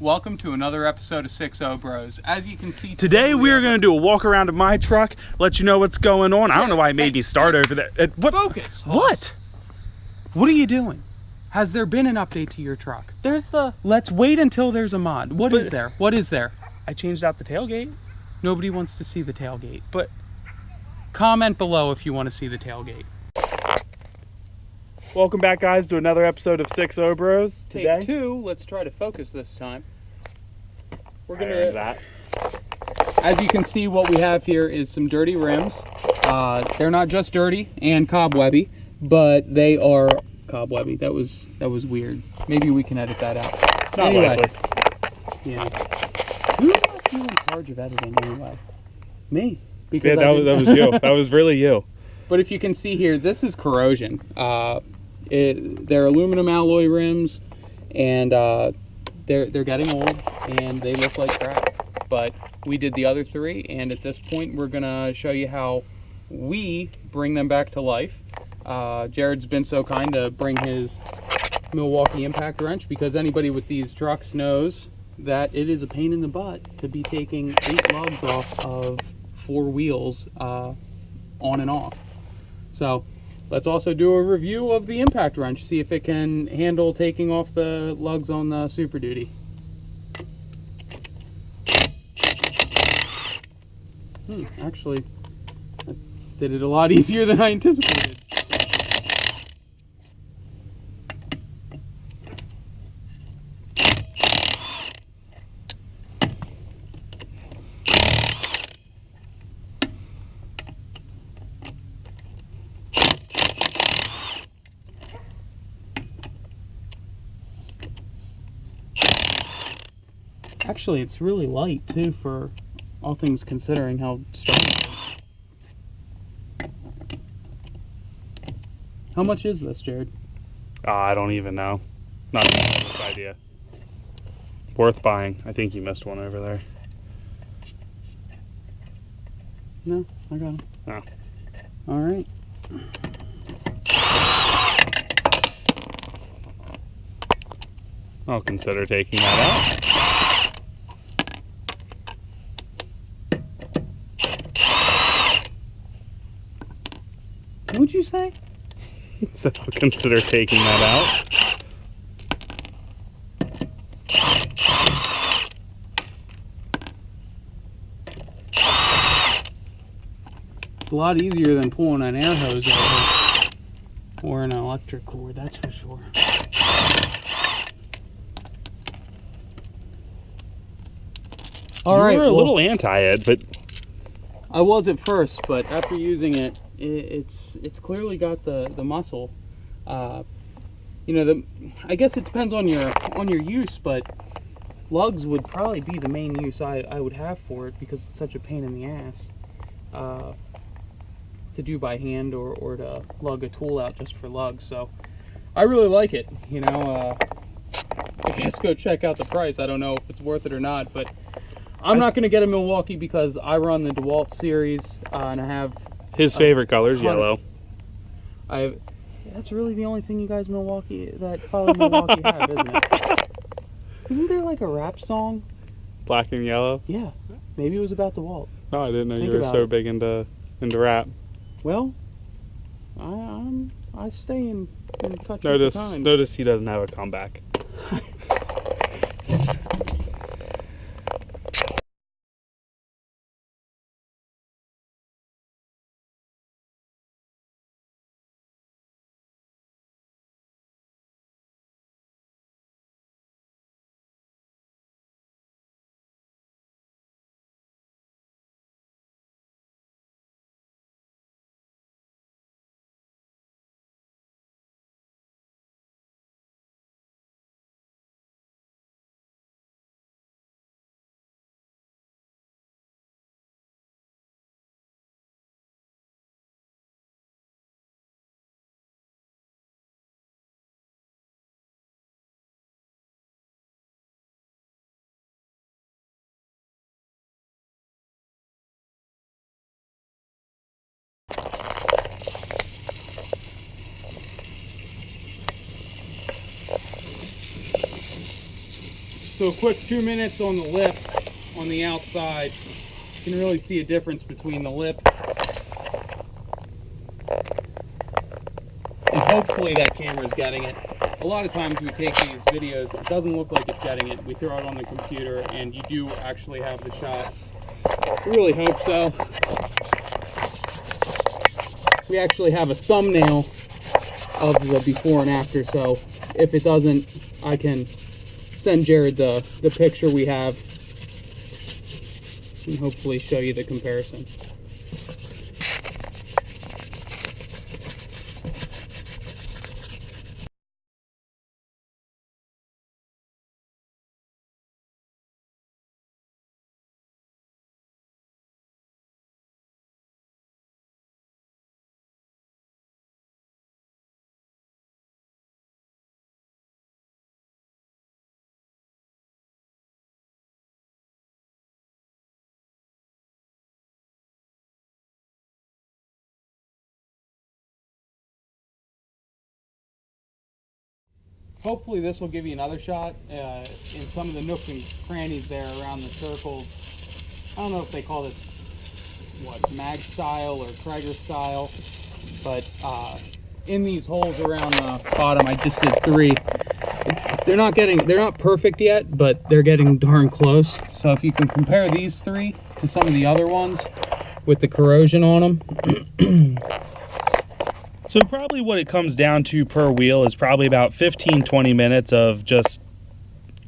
Welcome to another episode of 6-0 Bros. As you can see today we are going to do a walk around of my truck, let you know what's going on. I don't know why I made me start over there. What? Focus. What? What are you doing? Has there been an update to your truck? Let's wait until there's a mod. What is there? What is there? I changed out the tailgate. Nobody wants to see the tailgate, but comment below if you want to see the tailgate. Welcome back, guys, to another episode of 6-0 Bros. Today, Take two. Let's try to focus this time. We're I earned gonna. that. As you can see, what we have here is some dirty rims. They're not just dirty and cobwebby, but they are cobwebby. That was weird. Maybe we can edit that out. Not anyway, likely. yeah. Who's actually in charge of editing anyway? Me. Yeah, that was you. That was really you. But if you can see here, this is corrosion. They're aluminum alloy rims, and they're getting old, and they look like crap. But we did the other three, and at this point, we're gonna show you how we bring them back to life. Jared's been so kind to bring his Milwaukee impact wrench, because anybody with these trucks knows that it is a pain in the butt to be taking 8 lugs off of 4 wheels on and off. So let's also do a review of the impact wrench, see if it can handle taking off the lugs on the Super Duty. Actually, that did it a lot easier than I anticipated. Actually, it's really light too, for all things considering how strong it is. How much is this, Jared? I don't even know. Not even this idea. Worth buying. I think you missed one over there. No, I got it. Oh. All right. I'll consider taking that out. What'd you say? So I'll consider taking that out. It's a lot easier than pulling an air hose over or an electric cord, that's for sure. All right, You were a little anti it, but I was at first, but after using it, it's clearly got the muscle. You know, I guess it depends on your use, but lugs would probably be the main use I would have for it, because it's such a pain in the ass to do by hand or to lug a tool out just for lugs. So I really like it. You know, I guess go check out the price. I don't know if it's worth it or not, but I'm not going to get a Milwaukee because I run the DeWalt series and I have his favorite color is yellow. That's really the only thing you guys that follow Milwaukee have, isn't it? Isn't there like a rap song? Black and yellow? Yeah, maybe it was about DeWalt. No, I didn't know Think you were about so it. big into rap. Well, I stay in touch with the times. Notice he doesn't have a comeback. So a quick 2 minutes on the lip on the outside. You can really see a difference between the lip. And hopefully that camera's getting it. A lot of times we take these videos, it doesn't look like it's getting it. We throw it on the computer and you do actually have the shot. I really hope so. We actually have a thumbnail of the before and after, so if it doesn't, I can send Jared the picture we have and hopefully show you the comparison. Hopefully this will give you another shot in some of the nooks and crannies there around the circles. I don't know if they call this, what, mag style or Traeger style, but in these holes around the bottom, I just did 3. They're not perfect yet, but they're getting darn close. So if you can compare these 3 to some of the other ones with the corrosion on them. So probably what it comes down to per wheel is probably about 15-20 minutes of just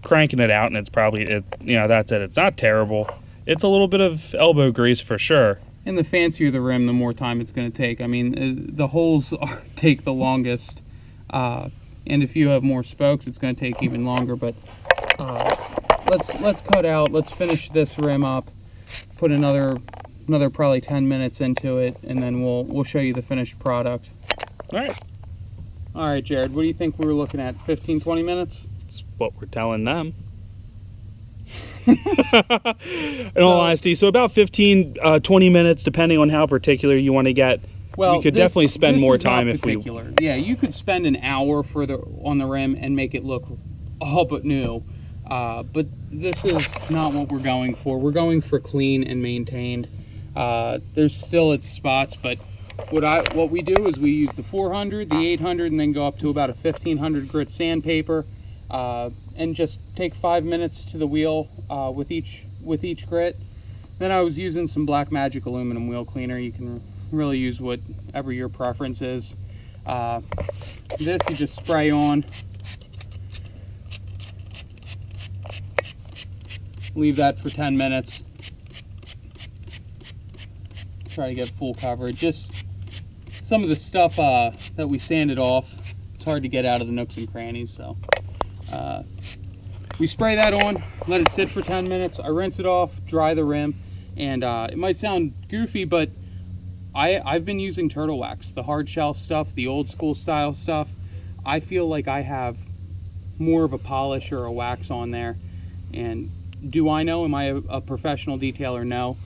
cranking it out, and it's probably, you know, that's it. It's not terrible. It's a little bit of elbow grease for sure. And the fancier the rim, the more time it's going to take. I mean, the holes take the longest, and if you have more spokes, it's going to take even longer. But let's cut out. Let's finish this rim up. Put another probably 10 minutes into it, and then we'll show you the finished product. All right, Jared, what do you think we were looking at? 15-20 minutes? That's what we're telling them. In all honesty, so about 15-20 minutes, depending on how particular you want to get. Well, we could definitely spend more time if we. Yeah, you could spend an hour on the rim and make it look all but new. But this is not what we're going for. We're going for clean and maintained. There's still its spots, but what we do is we use the 400, the 800, and then go up to about a 1500 grit sandpaper, and just take 5 minutes to the wheel with each grit. Then I was using some Black Magic aluminum wheel cleaner. You can really use whatever your preference is. This you just spray on. Leave that for 10 minutes. Try to get full coverage. Just some of the stuff that we sanded off, it's hard to get out of the nooks and crannies. So we spray that on, let it sit for 10 minutes. I rinse it off, dry the rim, and it might sound goofy, but I've been using turtle wax, the hard shell stuff, the old school style stuff. I feel like I have more of a polish or a wax on there. And do I know? Am I a professional detailer? No.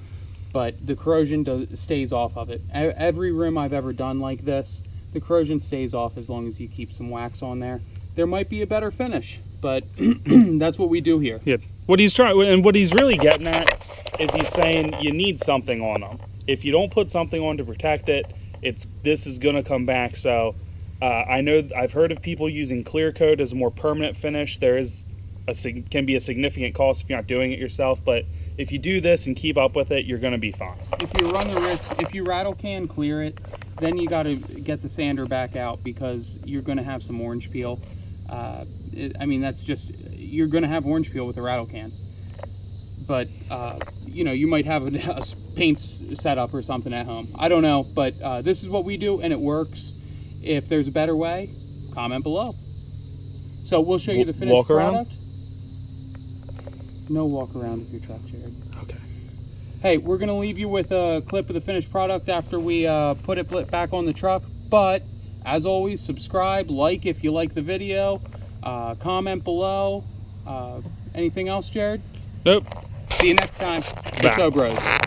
But the corrosion stays off of it. Every rim I've ever done like this, the corrosion stays off as long as you keep some wax on there. There might be a better finish, but that's what we do here. Yeah. What he's trying, and what he's really getting at is he's saying you need something on them. If you don't put something on to protect it, this is going to come back. So I know I've heard of people using clear coat as a more permanent finish. There is can be a significant cost if you're not doing it yourself, but if you do this and keep up with it, you're going to be fine. If you run the risk, if you rattle can clear it, then you got to get the sander back out because you're going to have some orange peel. I mean, that's just, you're going to have orange peel with a rattle can. But, you know, you might have a paint setup or something at home. I don't know, but this is what we do and it works. If there's a better way, comment below. So we'll show you the finished product. No walk around with your truck, Jared. Okay. Hey, we're going to leave you with a clip of the finished product after we put it back on the truck. But, as always, subscribe, like if you like the video, comment below. Anything else, Jared? Nope. See you next time. Bye. Bros.